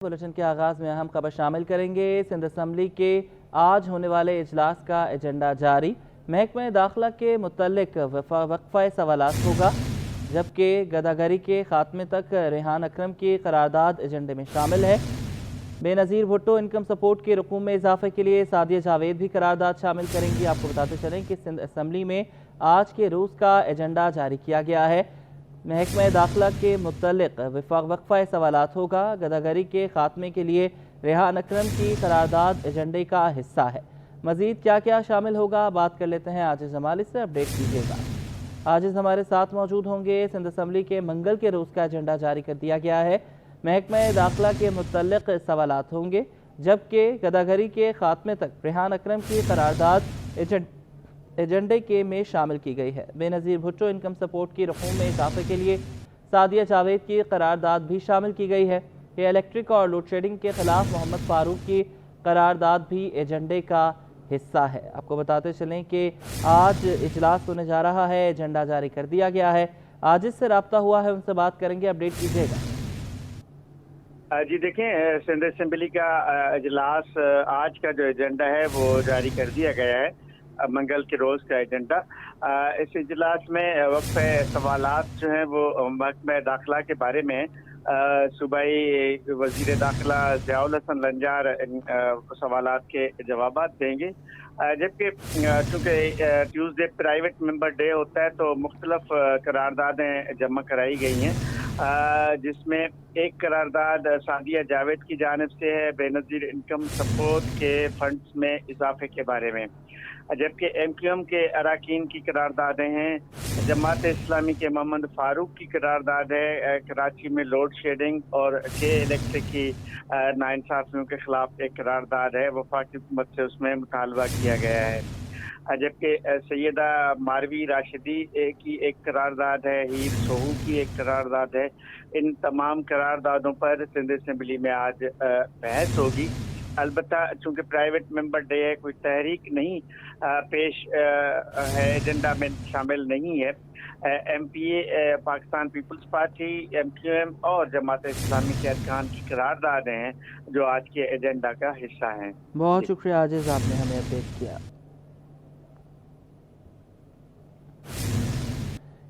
Bulletin के आगाज में अहम खबर शामिल करेंगे। सिंध असम्बली के आज होने वाले इजलास का एजेंडा जारी। महकमे दाखिला के मुतल्लिक वक्फा सवालात होगा, जबकि गदागरी के खात्मे तक रेहान अकरम की करारदाद एजेंडे में शामिल है। बेनज़ीर भुट्टो इनकम सपोर्ट के रकूम में इजाफे के लिए सादिया जावेद भी करारदाद शामिल करेंगी। आपको बताते चलें कि सिंध असम्बली में आज के रोज़ का एजेंडा जारी किया गया है। महकमे दाखिला के मुतल्लिक वक्फा सवालात होगा, गदागरी के खात्मे के लिए रेहान अकरम की करारदाद एजेंडे का हिस्सा है। मज़ीद क्या क्या शामिल होगा बात कर लेते हैं आजिज़ जमाल से। अपडेट कीजिएगा। आजिज़ हमारे साथ मौजूद होंगे। सिंध असम्बली के मंगल के रोज़ का एजेंडा जारी कर दिया गया है। महकमे दाखिला के मुतल्लिक सवालात होंगे, जबकि गदागरी के खात्मे तक रेहान अकरम की करारदाद एजेंडे के में शामिल की गई है। बेनज़ीर भुट्टो इनकम सपोर्ट की रकूम में इजाफे के लिए सादिया जावेद की करारदाद भी शामिल की गई है। कि इलेक्ट्रिक और लोड शेडिंग के खिलाफ मोहम्मद फारूक की करारदाद भी एजेंडे का हिस्सा है। आपको बताते चलें कि आज इजलास होने जा रहा है, एजेंडा जारी कर दिया गया है। आज इससे रब्ता हुआ है, उनसे बात करेंगे। अपडेट कीजिएगा। जी देखें, सिंध असम्बली का इजलास आज का जो एजेंडा है वो जारी कर दिया गया है। मंगल के रोज़ का एजेंडा। इस इजलास में वक्फे सवालात जो हैं वो महकमे दाखिला के बारे में सूबाई वज़ीर दाखिला ज़ियाउल हसन लंजार इन सवालात के जवाबात देंगे। जबकि चूँकि ट्यूसडे प्राइवेट मेंबर डे होता है तो मुख्तलिफ करारदादें जमा कराई गई हैं, जिसमें एक करारदाद सादिया जावेद की जानिब से है बेनज़ीर इनकम सपोर्ट के फंड्स में इजाफे के बारे में, जबकि MQM के अरकान की करारदादें हैं। जमात इस्लामी के मोहम्मद फारूक की करारदाद है कराची में लोड शेडिंग, और के इलेक्ट्रिक की नाइंसाफियों के खिलाफ एक करारदाद है, वफाकी हुकूमत से उसमें मुतालबा किया गया है। जबकि सैयदा मारवी राशिदी की एक करारदाद है, हीर सोहू की एक करारदाद है। इन तमाम करारदादों पर सिंध असम्बली में आज बहस होगी। अलबत्ता चूँकि प्राइवेट मेंबर डे है, कोई तहरीक नहीं पेश है, एजेंडा में शामिल नहीं है। MPA Pakistan peoples party, MQM और जमात इस्लामी के अरकान की करारदादें हैं जो आज के एजेंडा का हिस्सा हैं। बहुत शुक्रिया आजिज़, आपने हमें अपडेट किया।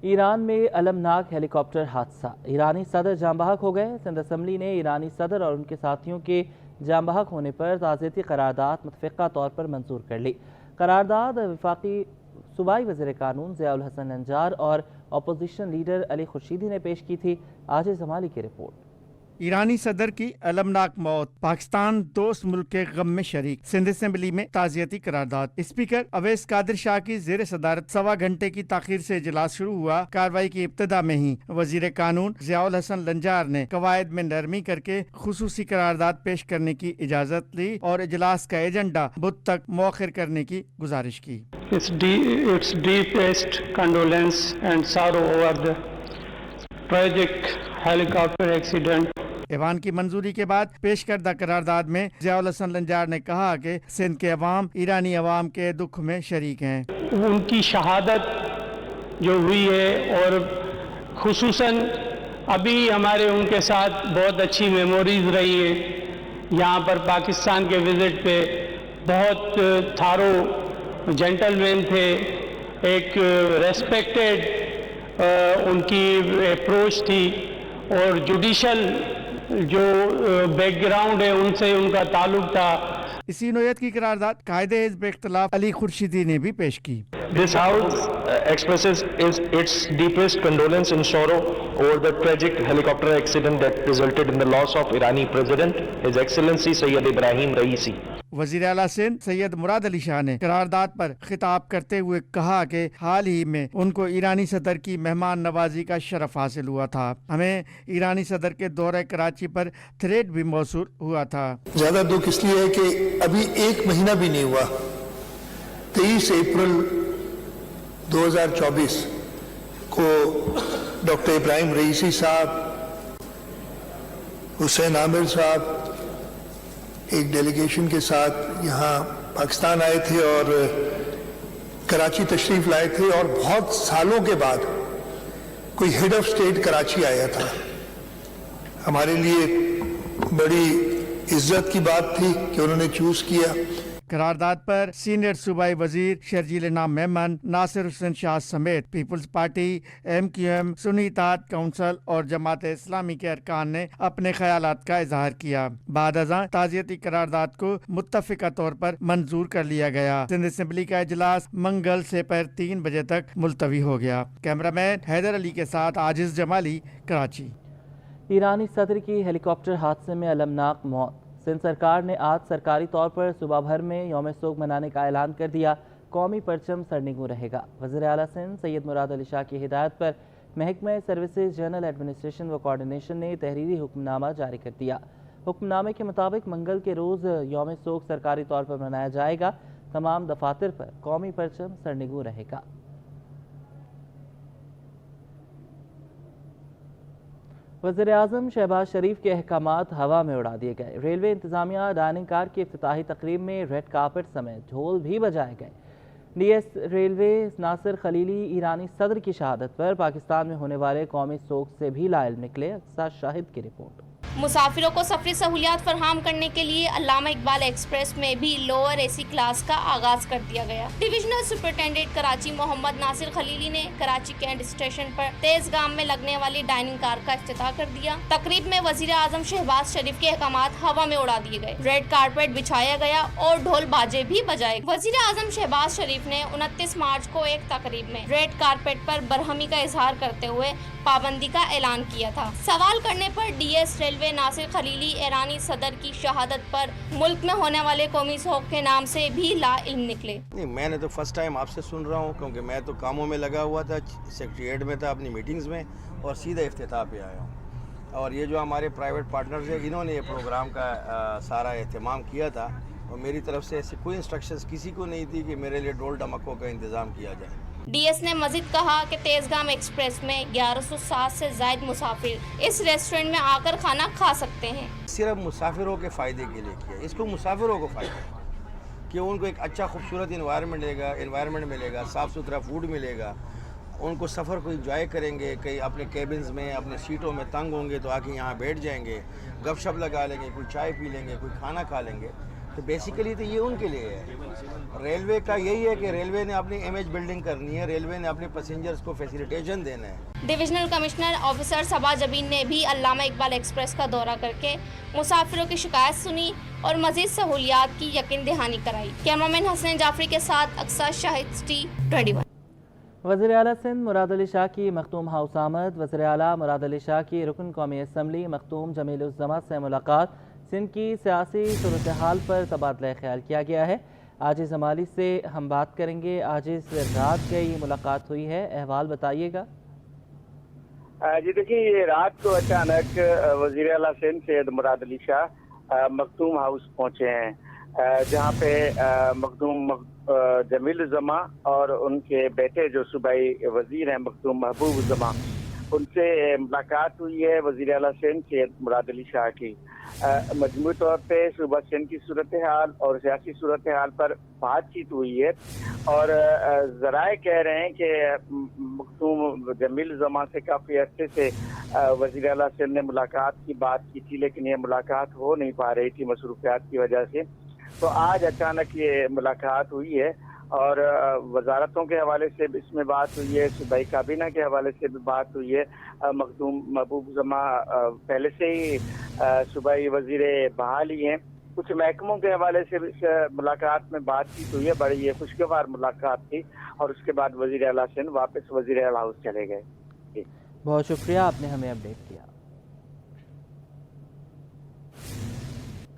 ईरान में अलमनाक हेलीकॉप्टर हादसा, ईरानी सदर जाँ बहक हो गए। सिंध असम्बली ने ईरानी सदर और उनके साथियों के जाँ बहक होने पर ताज़ियती करारदाद मुतफ़िक़ा तौर पर मंजूर कर ली। करारदाद वफाकी सूबाई वज़ीर कानून ज़ियाउल हसन लंजार और अपोजिशन लीडर अली खुर्शीदी ने पेश की थी। आजिज़ जमाली की रिपोर्ट। ईरानी सदर की अलमनाक मौत, पाकिस्तान दोस्त मुल्क के गम में शरीक। सिंध असम्बली में ताज़ियती करारदाद। स्पीकर अवैस कादिर शाह की ज़ेर सदारत 1.25 घंटे की ताख़ीर से इजलास शुरू हुआ। कार्रवाई की इब्तिदा में ही वज़ीर कानून ज़ियाउल हसन लंजार ने कवायद में नरमी करके खुसूसी करारदाद पेश करने की इजाज़त ली और इजलास का एजेंडा बुध तक मौखिर करने की गुजारिश की। Its deepest condolence and sorrow over the tragic helicopter accident. ऐवान की मंजूरी के बाद पेश करदा करारदाद में ज़ियाउल हसन लंजार ने कहा कि सिंध के अवाम ईरानी अवाम के दुख में शरीक हैं। उनकी शहादत जो हुई है और खुसूसन अभी हमारे उनके साथ बहुत अच्छी मेमोरीज रही है। यहाँ पर पाकिस्तान के विजिट पे बहुत थारो जेंटलमैन थे, एक रेस्पेक्टेड उनकी अप्रोच थी और जुडिशल जो बैकग्राउंड है उनसे उनका ताल्लुक था। इसी नोयत की करारदाद कायदे हिज़्ब इख्तिलाफ अली खुर्शीदी ने भी पेश की। This House expresses its deepest condolence and sorrow over the tragic helicopter accident that resulted in the loss of Irani President, His Excellency Sayyid Ibrahim Raisi. वज़ीर आला सिंध सैयद मुराद अली शाह ने करारदाद पर खिताब करते हुए कहा कि हाल ही में उनको ईरानी सदर की मेहमान नवाजी का शरफ हासिल हुआ था। हमें ईरानी सदर के दौरे कराची पर थ्रेड भी मौसूल हुआ था। ज्यादा दुख इसलिए है कि अभी 1 महीना भी नहीं हुआ। 23 अप्रैल 2024 को डॉक्टर इब्राहिम रईसी साहब, हुसैन आमिर साहब एक डेलीगेशन के साथ यहाँ पाकिस्तान आए थे और कराची तशरीफ लाए थे, और बहुत सालों के बाद कोई हेड ऑफ स्टेट कराची आया था। हमारे लिए बड़ी इज्जत की बात थी कि उन्होंने चूज किया। करारदाद पर सीनियर सूबाई वजीर शर्जील नाम मेमन, नासिर हुसैन शाह समेत Peoples party, MQM, Sunni Ittehad Council और जमात इस्लामी के अरकान ने अपने ख्यालात का इजहार किया। बाद अज़ां ताज़ियती करारदाद को मुत्तफ़िका तौर पर मंजूर कर लिया गया। सिंध असम्बली का इजलास मंगल से 3 बजे तक मुलतवी हो गया। कैमरामैन हैदर अली के साथ आजिज़ जमाली, कराची। ईरानी सदर की हेलीकॉप्टर हादसे में अलमनाक मौत। सिंध सरकार ने आज सरकारी तौर पर सूबा भर में यौम सोग मनाने का ऐलान कर दिया। कौमी परचम सरनिगू रहेगा। वज़ीर आला सिंध सैयद मुराद अली शाह की हिदायत पर महकमा सर्विसेज जनरल एडमिनिस्ट्रेशन व कोऑर्डिनेशन ने तहरीरी हुक्मनामा जारी कर दिया। हुक्मनामे के मुताबिक मंगल के रोज़ यौम सोग सरकारी तौर पर मनाया जाएगा। तमाम दफातर पर कौमी परचम सरनिगू रहेगा। वज़ीर-ए-आज़म शहबाज शरीफ के अहकामात हवा में उड़ा दिए गए। रेलवे इंतज़ामिया डाइनिंग कार की इफ्तिताही तकरीब में रेड कार्पेट समेत ढोल भी बजाए गए। DS रेलवे नासिर खलीली ईरानी सदर की शहादत पर पाकिस्तान में होने वाले कौमी सोग से भी लाइल निकले। अक्सा शाहिद की रिपोर्ट। मुसाफिरों को सफरी सहूलियात फराहम करने के लिए अल्लामा इकबाल एक्सप्रेस में भी लोअर AC क्लास का आगाज कर दिया गया। Divisional superintendent Karachi Mohammad Nasir Khalili ने कराची कैंट स्टेशन पर तेजगाम में लगने वाली डाइनिंग कार का इफ्तिताह कर दिया। तकरीब में वजीर आजम शहबाज शरीफ के अहकामात हवा में उड़ा दिए गए, रेड कारपेट बिछाया गया और ढोल बाजे भी बजाए। वजीर आजम शहबाज शरीफ ने 29 मार्च को एक तकरीब में रेड कारपेट पर बरहमी का इजहार करते हुए पाबंदी का ऐलान किया था। सवाल करने पर DS रेलवे नासिर खलीली ईरानी सदर की शहादत पर मुल्क में होने वाले कौमी सोग के नाम से भी लाइल्म निकले। नहीं, मैंने तो फर्स्ट टाइम आपसे सुन रहा हूँ, क्योंकि मैं तो कामों में लगा हुआ था, सेक्रेटरीट में था अपनी मीटिंग्स में, और सीधा इफ्तिताह पे आया हूँ। और ये जो हमारे प्राइवेट पार्टनर्स हैं, इन्होंने ये प्रोग्राम का सारा एहतमाम किया था, और मेरी तरफ से ऐसी कोई इंस्ट्रक्शंस किसी को नहीं थी कि मेरे लिए ढोल ढमकों का इंतज़ाम किया जाए। DS ने मजीद कहा कि तेजगाम एक्सप्रेस में 1107 से ज्यादा मुसाफिर इस रेस्टोरेंट में आकर खाना खा सकते हैं। सिर्फ मुसाफिरों के फ़ायदे के लिए किया, इसको मुसाफिरों को फ़ायदा कि उनको एक अच्छा खूबसूरत इन्वायरमेंट मिलेगा, साफ़ सुथरा फूड मिलेगा, उनको सफ़र को इंजॉय करेंगे, कहीं अपने केबिन्स में अपने सीटों में तंग होंगे तो आके यहाँ बैठ जाएंगे, गपशप लगा लेंगे, कोई चाय पी लेंगे, कोई खाना खा लेंगे। तो बेसिकली तो ये उनके लिए है। रेलवे का यही है कि रेलवे ने अपनी इमेज बिल्डिंग करनी है, रेलवे ने अपने पैसेंजर्स को फैसिलिटेशन देना है। डिविजनल कमिश्नर ऑफिसर सबा जबीन ने भी अल्लामा इकबाल एक्सप्रेस का दौरा करके मुसाफिरों की शिकायत सुनी और मजीद सहूलियात की यकीन दहानी कराई। कैमरामैन हसन जाफरी के साथ अक्सा शाहिद, T21। वज़ीर आला सिंध मुराद अली शाह की मखदूम हाउस आमद। वज़ीर आला मुराद अली शाह की रुकन कौमी असम्बली मखदूम जमील उज़ ज़मा से मुलाकात। सिंध की सियासी सूरत हाल पर तबादला ख्याल किया गया है। आजिज़ जमाली से हम बात करेंगे। आजिज़, रात गई मुलाकात हुई है, अहवाल बताइएगा। जी देखिए, ये रात को अचानक वज़ीर आला सिंध सैयद मुराद अली शाह मखदूम हाउस पहुंचे हैं, जहां पे मखदूम जमील जमा और उनके बेटे जो सूबाई वजीर हैं मखदूम महबूब जमा, उनसे मुलाकात हुई है वज़ीर आला सिंध सैयद मुराद अली शाह की। मजमूई तौर पे सूबा सिंध की सूरत हाल और सियासी सूरत हाल पर बातचीत हुई है, और ज़राए कह रहे हैं कि मखदूम जमील जमा से काफ़ी अरसे से वज़ीर आला सिंध ने मुलाकात की बात की थी, लेकिन ये मुलाकात हो नहीं पा रही थी मसरूफियात की वजह से। तो आज अचानक ये मुलाकात हुई है, और वजारतों के हवाले से इसमें बात हुई है, सूबाई काबीना के हवाले से भी बात हुई है। मखदूम महबूब जमा पहले से ही सूबाई वजीर बहाली हैं। कुछ महकमों के हवाले से इस मुलाकात में बातचीत हुई है, बड़ी ये खुशगवार मुलाकात थी, और उसके बाद वजीर आला सिंध वापस वजीर आला हाउस चले गए। बहुत शुक्रिया, आपने हमें अपडेट किया।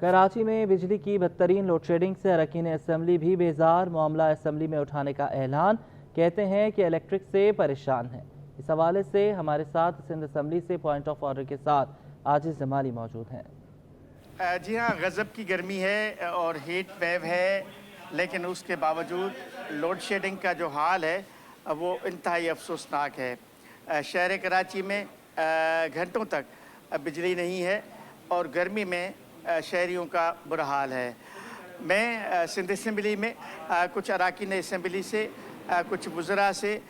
कराची में बिजली की बदतरीन लोड शेडिंग से अरकान असम्बली भी बेजार। मामला असम्बली में उठाने का ऐलान। कहते हैं कि इलेक्ट्रिक से परेशान हैं। इस हवाले से हमारे साथ सिंध असम्बली से पॉइंट ऑफ ऑर्डर के साथ आजिज़ जमाली मौजूद हैं। जी हाँ, गज़ब की गर्मी है और हीट वेव है, लेकिन उसके बावजूद लोड शेडिंग का जो हाल है वो इंतहाई अफसोसनाक है। शहर कराची में घंटों तक बिजली नहीं है और गर्मी में शहरियों का बुरा हाल है। मैं सिंध असम्बली में कुछ अरकान असम्बली से कुछ वज़रा से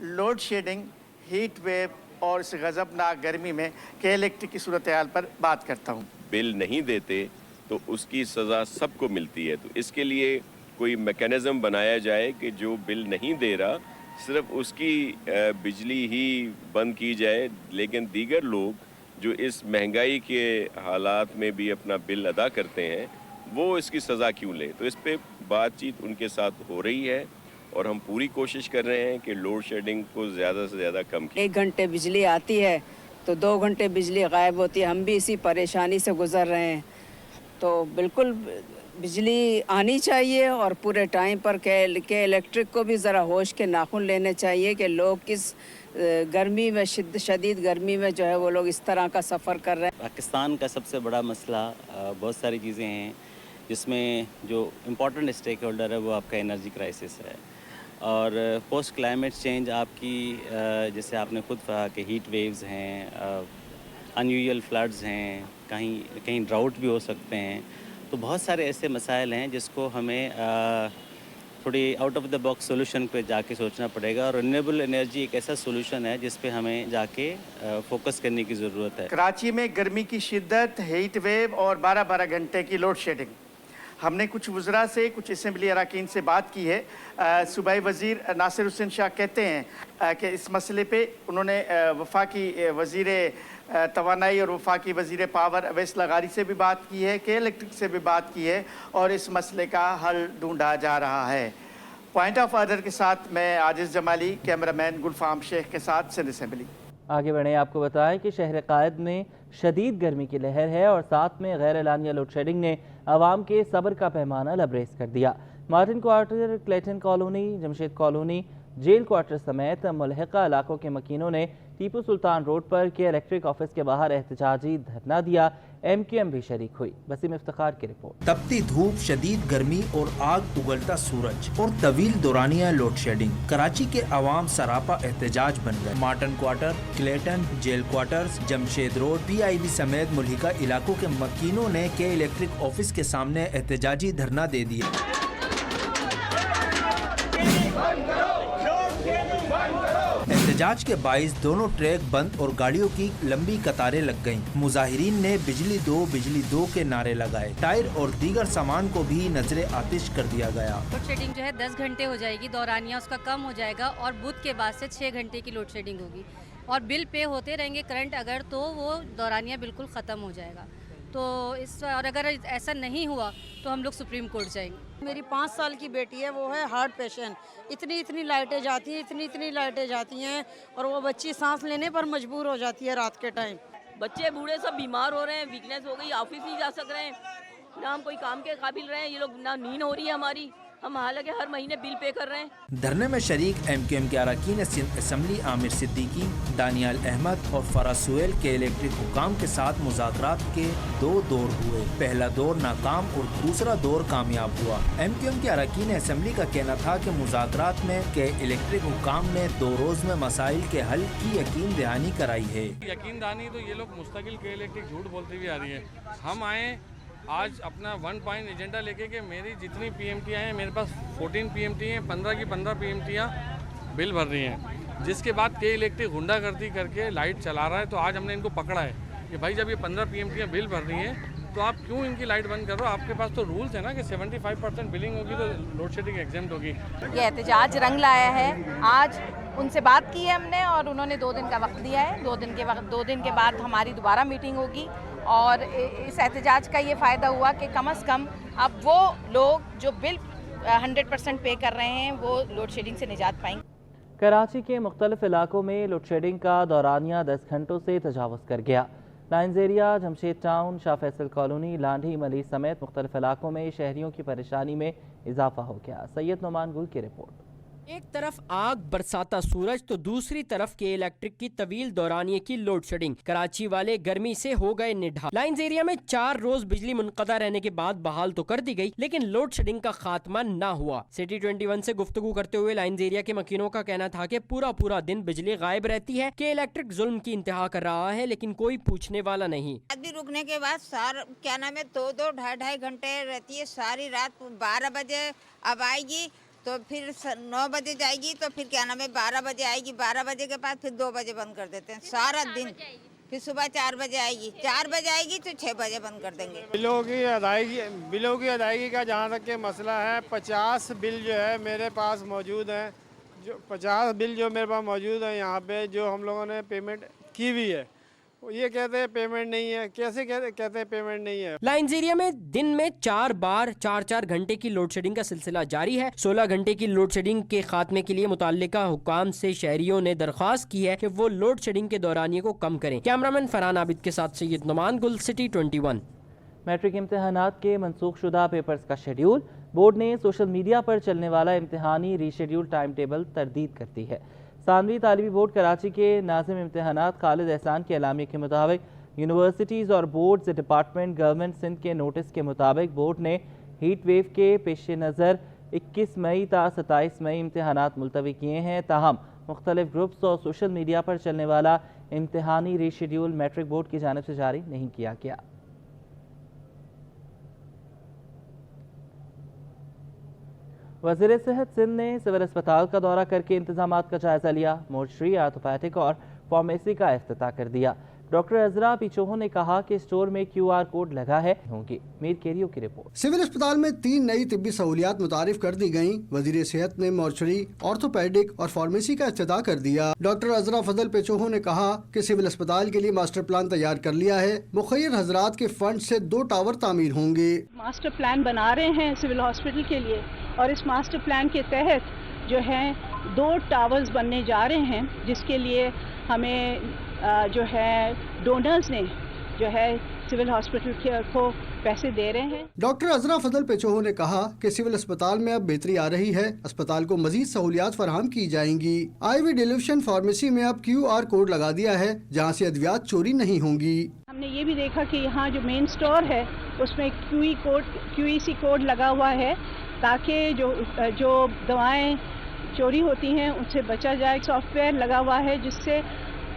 लोड शेडिंग, हीट वेव اور इस गजबनाक गर्मी में के इलेक्ट्रिक की सूरत हाल पर बात करता हूँ। बिल नहीं देते तो उसकी सज़ा सबको मिलती है, तो इसके लिए कोई मैकेनिज़्म बनाया जाए कि जो बिल नहीं दे रहा सिर्फ उसकी बिजली ही बंद की जाए, लेकिन दीगर लोग जो इस महंगाई के हालात में भी अपना बिल अदा करते हैं वो इसकी सज़ा क्यों ले। तो इस पे बातचीत उनके साथ हो रही है और हम पूरी कोशिश कर रहे हैं कि लोड शेडिंग को ज़्यादा से ज़्यादा कम किया। 1 घंटे बिजली आती है तो 2 घंटे बिजली गायब होती है। हम भी इसी परेशानी से गुजर रहे हैं, तो बिल्कुल बिजली आनी चाहिए और पूरे टाइम पर के इलेक्ट्रिक को भी ज़रा होश के नाखून लेने चाहिए कि लोग किस गर्मी में शदीद गर्मी में जो है वो लोग इस तरह का सफ़र कर रहे हैं। पाकिस्तान का सबसे बड़ा मसला बहुत सारी चीज़ें हैं, जिसमें जो इम्पोर्टेंट स्टेक होल्डर है वो आपका एनर्जी क्राइसिस है और पोस्ट क्लाइमेट चेंज आपकी जैसे आपने खुद कहा कि हीट वेव्स हैं, अनयूजुअल फ्लड्स हैं, कहीं ड्राउट भी हो सकते हैं। तो बहुत सारे ऐसे मसाइल हैं जिसको हमें थोड़ी out of the box solution पे जाके सोचना पड़ेगा और रिन्यूएबल एनर्जी एक ऐसा सोल्यूशन है जिस पे हमें जाके फोकस करने की ज़रूरत है। कराची में गर्मी की शिद्दत, हीट वेव और 12-12 घंटे की लोड शेडिंग। हमने कुछ वज़रा से, कुछ असम्बली अरकान से बात की है। सूबाई वज़ीर नासिर हुसैन शाह कहते हैं कि इस मसले पे उन्होंने वफाकी वज़ीर तवानाई और वफाकी वज़ीर पावर अवैस लगारी से भी बात की है, के इलेक्ट्रिक से भी बात की है और इस मसले का हल ढूंढा जा रहा है। पॉइंट ऑफ ऑर्डर के साथ मैं आजिज़ जमाली, कैमरामैन गुलफाम शेख के साथ सिंध असेंबली। आगे बढ़ें, आपको बताएं कि शहर कायद में शदीद गर्मी की लहर है और साथ में गैर एलानिया लोड शेडिंग ने आवाम के सब्र का पैमाना लबरेज कर दिया। Martin quarter, Clayton colony, Jamshed colony, jail quarter समेत मुल्हिका इलाकों के मकीनों ने टीपू सुल्तान रोड पर के इलेक्ट्रिक ऑफिस के बाहर एहतजाजी धरना दिया। MQM भी शरीक हुई। वसीम इफ्तिखार की रिपोर्ट। तपती धूप, शदीद गर्मी और आग उगलता सूरज और तवील दौरानिया लोड शेडिंग, कराची के अवाम सरापा एहतजाज बन गए। Martin quarter, Clayton, jail quarters, Jamshed road, PIB समेत मुल्हिका इलाकों के मकीनों ने के इलेक्ट्रिक ऑफिस के सामने एहतजाजी धरना दे दिया। एहतजाज के बाइस दोनों ट्रैक बंद और गाड़ियों की लंबी कतारें लग गईं। मुजाहिरीन ने बिजली दो के नारे लगाए। टायर और दीगर सामान को भी नजरे आतिश कर दिया गया। लोड शेडिंग जो है 10 घंटे हो जाएगी, दौरानिया उसका कम हो जाएगा और बुध के बाद से 6 घंटे की लोड शेडिंग होगी और बिल पे होते रहेंगे करंट अगर, तो वो दौरानिया बिल्कुल ख़त्म हो जाएगा। तो और अगर ऐसा नहीं हुआ तो हम लोग सुप्रीम कोर्ट जाएंगे। मेरी 5 साल की बेटी है, वो है हार्ट पेशेंट। इतनी लाइटें जाती हैं, इतनी लाइटें जाती हैं और वो बच्ची सांस लेने पर मजबूर हो जाती है रात के टाइम। बच्चे बूढ़े सब बीमार हो रहे हैं, वीकनेस हो गई, ऑफिस नहीं जा सक रहे हैं, ना हम कोई काम के काबिल रहे हैं, ये लोग ना नींद हो रही है हमारी, हम हालांकि हर महीने बिल पे कर रहे हैं। धरने में शरीक MQM के अरकान सिंध असेंबली आमिर सिद्दीकी, दानियाल अहमद और फराज सुहेल के इलेक्ट्रिक हुकाम के साथ मुज़ाकरात के 2 दौर हुए। पहला दौर नाकाम और दूसरा दौर कामयाब हुआ। MQM के अरकान असेंबली का कहना था कि मुज़ाकरात में के इलेक्ट्रिक हुकाम ने 2 रोज में मसाइल के हल की यकीन दहानी कराई है। यकीन दहानी तो ये लोग मुस्तकिल के इलेक्ट्रिक झूठ बोलती हुई आ रही है। हम आए आज अपना 1 पॉइंट एजेंडा लेके कि मेरी जितनी PMT हैं, मेरे पास 14 PMT हैं, 15 की 15 PMTयाँ बिल भर रही हैं, जिसके बाद के इलेक्ट्रिक गुंडागर्दी करके लाइट चला रहा है। तो आज हमने इनको पकड़ा है कि भाई जब ये 15 PMTयाँ बिल भर रही हैं तो आप क्यों इनकी लाइट बंद कर रहे हो? आपके पास तो रूल्स है ना कि 75% बिलिंग होगी तो लोड शेडिंग एग्जेम्प्ट होगी। ये एहतजाज रंग लाया है। आज उनसे बात की है हमने और उन्होंने 2 दिन का वक्त दिया है। 2 दिन के बाद हमारी दोबारा मीटिंग होगी और इस एहतजाज का ये फ़ायदा हुआ कि कम से कम अब वो लोग जो बिल 100% पे कर रहे हैं वो लोड शेडिंग से निजात पाएंगे। कराची के मुख्तलिफ इलाकों में लोड शेडिंग का दौरानिया 10 घंटों से तजावज़ कर गया। Lines area, Jamshed town, Shah Faisal colony, Landhi मली समेत मुख्तलिफ इलाकों में शहरियों की परेशानी में इजाफा हो गया। सैयद नोमान गुल की रिपोर्ट। एक तरफ आग बरसाता सूरज तो दूसरी तरफ के इलेक्ट्रिक की तवील दौरानिये की लोड शेडिंग। कराची वाले गर्मी से हो गए निढाल। लाइन्स एरिया में 4 रोज बिजली मुनक़दा रहने के बाद बहाल तो कर दी गई, लेकिन लोड शेडिंग का खात्मा ना हुआ। सिटी 21 से गुफ्तगू करते हुए लाइन्स एरिया के मकीनों का कहना था कि पूरा दिन बिजली गायब रहती है, कि इलेक्ट्रिक जुल्म की इंतहा कर रहा है, लेकिन कोई पूछने वाला नहीं। रुकने के बाद क्या नाम है 2-2 ढाई घंटे रहती है, सारी रात 12 बजे अब आएगी तो फिर 9 बजे जाएगी तो फिर क्या नाम है 12 बजे आएगी, 12 बजे के बाद फिर 2 बजे बंद कर देते हैं सारा दिन। फिर सुबह 4 बजे आएगी, 4 बजे आएगी तो 6 बजे बंद कर देंगे। बिलों की अदायगी का जहाँ तक के मसला है, 50 बिल जो है मेरे पास मौजूद हैं, जो 50 बिल जो मेरे पास मौजूद है यहाँ पे, जो हम लोगों ने पेमेंट की हुई है, ये कहते हैं पेमेंट नहीं है। कैसे कहते हैं पेमेंट नहीं है? लाइन्स एरिया में दिन में 4 बार 4 घंटे की लोड शेडिंग का सिलसिला जारी है। 16 घंटे की लोड शेडिंग के खात्मे के लिए मुताल्लिका हुकाम से शहरियों ने दरख्वास्त की है कि वो लोड शेडिंग के दौरानिये को कम करें। कैमरामैन फरहान आबिद के साथ सैयद नुमान गुल, सिटी 21। मैट्रिक इम्तहानात के मनसूख शुदा पेपर्स का शेड्यूल। बोर्ड ने सोशल मीडिया पर चलने वाला इम्तहानी रीशेड्यूल टाइम टेबल तरदीद कर दी है। सानवी तालिबी बोर्ड कराची के नाज़िम इम्तहानात खालिद एहसान के एलामिया के मुताबिक यूनिवर्सिटीज़ और बोर्ड्स डिपार्टमेंट गवर्नमेंट सिंध के नोटिस के मुताबिक बोर्ड ने हीट वेव के पेश नज़र 21 मई ता 27 मई इम्तहानात मुलतवी किए हैं। ताहम मुख्तलिफ ग्रुप्स और सोशल मीडिया पर चलने वाला इम्तहानी रीशेड्यूल मैट्रिक बोर्ड की जानिब से जारी नहीं किया गया। वज़ीर सेहत सिंध ने सिविल अस्पताल का दौरा करके इंतजामात का जायजा लिया। मोर्चरी, आर्थोपैथिक और फार्मेसी का इफ्तिताह कर दिया। डॉक्टर अजरा पिचोहो ने कहा कि स्टोर में QR कोड लगा है होंगी। मीर केरियो की रिपोर्ट। सिविल अस्पताल में 3 नई तिब्बी सहूलियात मुतारिफ कर दी गयी। वजीर सेहत ने मोर्चरी, ऑर्थोपेडिक और फार्मेसी का इफ्तिताह कर दिया। डॉक्टर अजरा फजल पिचोहो ने कहा कि सिविल अस्पताल के लिए मास्टर प्लान तैयार कर लिया है। मुखय्यर हजरात के फंड से 2 टावर तामीर होंगे। मास्टर प्लान बना रहे हैं सिविल हॉस्पिटल के लिए और इस मास्टर प्लान के तहत जो है 2 टावर्स बनने जा रहे हैं, जिसके लिए हमें जो है डोनर्स ने जो है सिविल हॉस्पिटल को पैसे दे रहे हैं। डॉक्टर अजरा फजल पेचोहो ने कहा कि सिविल अस्पताल में अब बेहतरी आ रही है। अस्पताल को मजीद सहूलियात फराहम की जाएंगी। IV डिलीविशन फार्मेसी में अब QR कोड लगा दिया है, जहाँ से अद्वियात चोरी नहीं होंगी। हमने ये भी देखा कि यहाँ जो मेन स्टोर है उसमें QEC कोड लगा हुआ है, ताकि जो दवाएं चोरी होती हैं उनसे बचा जाए। सॉफ्टवेयर लगा हुआ है जिससे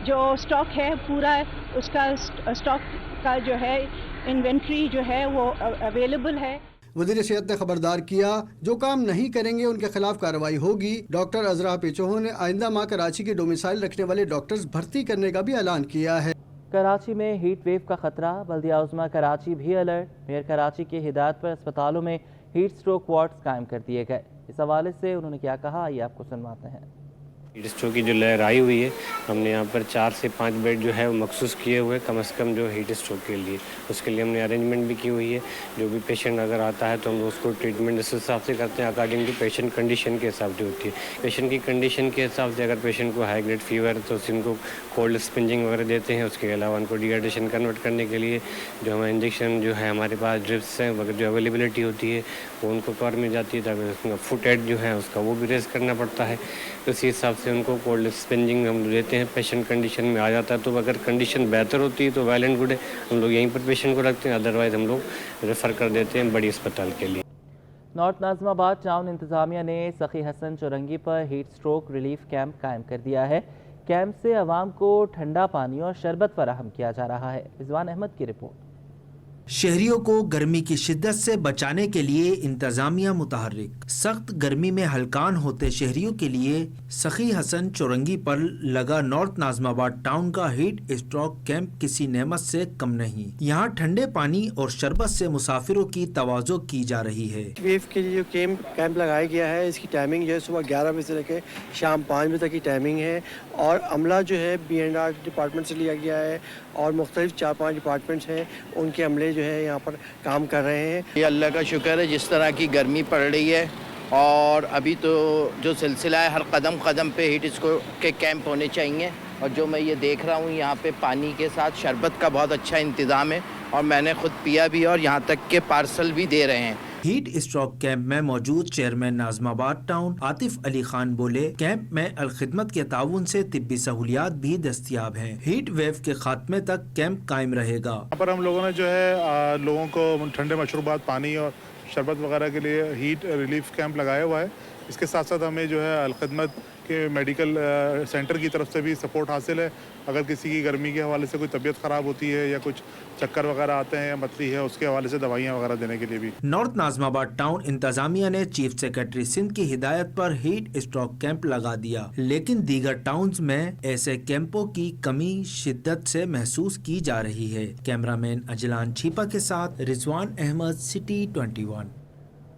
जो स्टॉक है पूरा उसका स्टॉक का जो है इन्वेंट्री जो है वो अवेलेबल है। वज़ीर सेहत ने खबरदार किया, जो काम नहीं करेंगे उनके खिलाफ कार्रवाई होगी। डॉक्टर अजरा पेचोहो ने आइंदा माह कराची के डोमिसाइल रखने वाले डॉक्टर्स भर्ती करने का भी ऐलान किया है। कराची में हीट वेव का खतरा। बल्दिया उज़्मा कराची भी अलर्ट। मेयर कराची की हिदायत पर अस्पतालों में हीट स्ट्रोक वार्ड्स कायम कर दिए गए। इस हवाले से उन्होंने क्या कहा, आइए आपको सुनवाते हैं। हीट स्ट्रोक की जो लहर आई हुई है, हमने यहाँ पर 4 से 5 बेड जो है वो मखसूस किए हुए कम से कम जो हीट स्ट्रोक के लिए। उसके लिए हमने अरेंजमेंट भी की हुई है। जो भी पेशेंट अगर आता है तो हम उसको ट्रीटमेंट इस हिसाब से करते हैं, अकॉर्डिंग टू पेशेंट कंडीशन के हिसाब से होती है। पेशेंट की कंडीशन के हिसाब से अगर पेशेंट को हाई ग्रेड फीवर है तो उनको कोल्ड स्पिंजिंग वगैरह देते हैं। उसके अलावा उनको डिहाइड्रेशन कन्वर्ट करने के लिए जो हमारे इंजेक्शन जो है हमारे पास ड्रिप्स हैं वगैरह जो अवेलेबिलिटी होती है वो उनको कवर में जाती है, ताकि उसका फुट एड जो है उसका वो भी रेस करना पड़ता है। तो इसी हिसाब से उनको कोल्ड स्पिंजिंग हम देते हैं। पेशेंट कंडीशन में आ जाता है तो अगर कंडीशन बेहतर होती है तो वेल एंड गुड है, हम लोग यहीं पर पेशेंट को रखते हैं, अदरवाइज हम लोग रेफ़र कर देते हैं बड़ी अस्पताल के लिए। नॉर्थ नाज़िमाबाद टाउन इंतज़ामिया ने सखी हसन चौरंगी पर हीट स्ट्रोक रिलीफ कैंप कायम कर दिया है। कैंप से आवाम को ठंडा पानी और शरबत फराहम किया जा रहा है। रिजवान अहमद की रिपोर्ट। शहरियों को गर्मी की शिद्दत से बचाने के लिए इंतजामिया मुतहर्रिक। सख्त गर्मी में हलकान होते शहरियों के लिए सखी हसन चौरंगी पर लगा नॉर्थ नाज़िमाबाद टाउन का हीट स्ट्रोक कैंप किसी नेमत से कम नहीं। यहाँ ठंडे पानी और शरबत से मुसाफिरों की तवाज़ो की जा रही है। वेव के लिए जो कैंप लगाया गया है, इसकी टाइमिंग जो है सुबह 11 बजे से लेकर शाम 5 बजे तक की टाइमिंग है और अमला जो है B&R डिपार्टमेंट से लिया गया है और मुख्तलिफ 4-5 डिपार्टमेंट्स हैं, उनके अमले जो है यहाँ पर काम कर रहे हैं। ये अल्लाह का शुक्र है, जिस तरह की गर्मी पड़ रही है और अभी तो जो सिलसिला है हर कदम कदम पे हीट स्ट्रोक के कैंप होने चाहिए। और जो मैं ये देख रहा हूँ यहाँ पे पानी के साथ शरबत का बहुत अच्छा इंतज़ाम है और मैंने खुद पिया भी और यहाँ तक के पार्सल भी दे रहे हैं। हीट स्ट्रोक कैंप में मौजूद चेयरमैन नाज़िमाबाद टाउन आतिफ अली खान बोले, कैंप में अलखिदमत के ताउन से तिब्बी सहूलियात भी दस्तयाब हैं। हीट वेव के खात्मे तक कैंप कायम रहेगा। यहाँ पर हम लोगों ने जो है लोगों को ठंडे मशरूबात, पानी और शरबत वगैरह के लिए हीट रिलीफ कैंप लगाया हुआ है। इसके साथ साथ हमें जो है अलखिदमत कि मेडिकल सेंटर की तरफ से भी सपोर्ट हासिल है। अगर किसी की गर्मी के हवाले से कोई तबीयत ख़राब होती है या कुछ चक्कर वगैरह आते हैं या मतली है, उसके हवाले से दवाइयाँ वगैरह देने के लिए भी। नॉर्थ नाज़िमाबाद टाउन इंतजामिया ने चीफ सेक्रेटरी सिंध की हिदायत पर हीट स्ट्रोक कैंप लगा दिया, लेकिन दीगर टाउन्स में ऐसे कैंपों की कमी शिद्दत से महसूस की जा रही है। कैमरामैन अजलान छीपा के साथ रिजवान अहमद, सिटी 21।